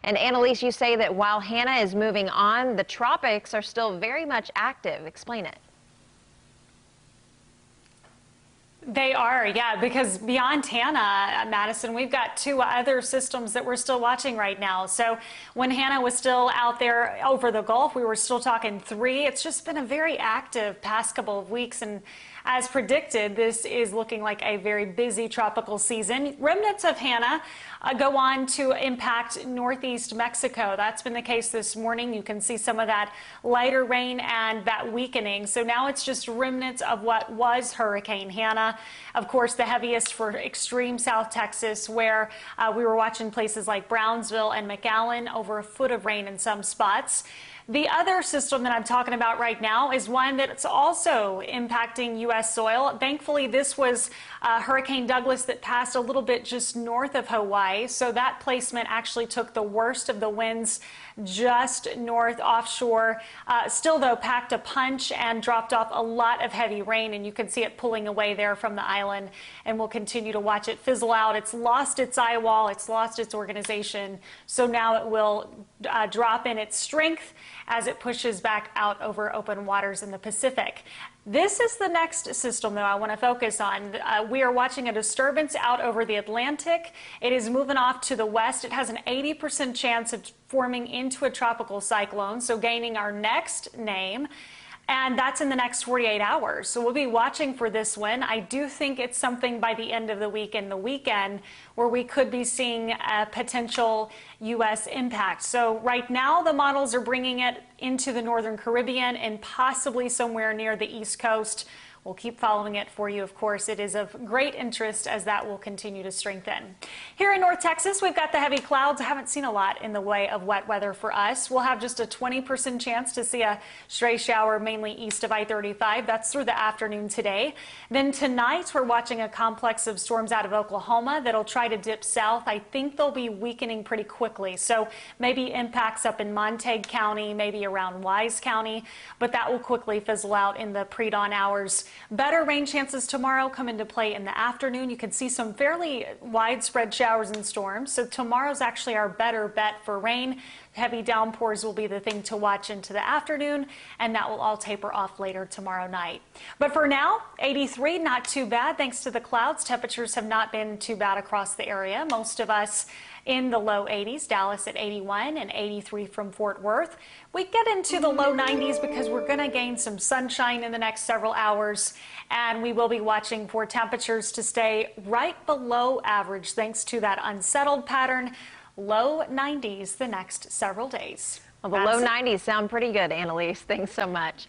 And Annalise, you say that while Hannah is moving on, the tropics are still very much active. Explain it. They are, yeah, because beyond Hannah, Madison, we've got two other systems that we're still watching right now. So when Hannah was still out there over the Gulf, we were still talking three. It's just been a very active past couple of weeks. And as predicted, this is looking like a very busy tropical season. Remnants of Hannah go on to impact northeast Mexico. That's been the case this morning. You can see some of that lighter rain and that weakening. So now it's just remnants of what was Hurricane Hannah. Of course, the heaviest for extreme South Texas, where we were watching places like Brownsville and McAllen, over a foot of rain in some spots. The other system that I'm talking about right now is one that's also impacting U.S. soil. Thankfully, this was Hurricane Douglas that passed a little bit just north of Hawaii. So that placement actually took the worst of the winds just north offshore. Still, though, packed a punch and dropped off a lot of heavy rain. And you can see it pulling away there from the island. And we'll continue to watch it fizzle out. It's lost its eye wall. It's lost its organization. So now it will drop in its strength as it pushes back out over open waters in the Pacific. This is the next system, though, I want to focus on. We are watching a disturbance out over the Atlantic. It is moving off to the west. It has an 80% chance of forming into a tropical cyclone, so gaining our next name. And that's in the next 48 hours. So we'll be watching for this one. I do think it's something by the end of the week and the weekend where we could be seeing a potential U.S. impact. So right now the models are bringing it into the northern Caribbean and possibly somewhere near the East Coast. We'll keep following it for you, of course. It is of great interest as that will continue to strengthen. Here in North Texas, we've got the heavy clouds. I haven't seen a lot in the way of wet weather for us. We'll have just a 20% chance to see a stray shower mainly east of I-35. That's through the afternoon today. Then tonight, we're watching a complex of storms out of Oklahoma that'll try to dip south. I think they'll be weakening pretty quickly. So maybe impacts up in Montague County, maybe around Wise County, but that will quickly fizzle out in the pre-dawn hours. Better rain chances tomorrow come into play in the afternoon. You can see some fairly widespread showers and storms. So tomorrow's actually our better bet for rain. Heavy downpours will be the thing to watch into the afternoon, and that will all taper off later tomorrow night. But for now, 83, not too bad. Thanks to the clouds, temperatures have not been too bad across the area. Most of us in the low 80s, Dallas at 81 and 83 from Fort Worth. We get into the low 90s because we're going to gain some sunshine in the next several hours, and we will be watching for temperatures to stay right below average thanks to that unsettled pattern. Low 90s the next several days. Well, the low 90s sound pretty good, Annalise. Thanks so much.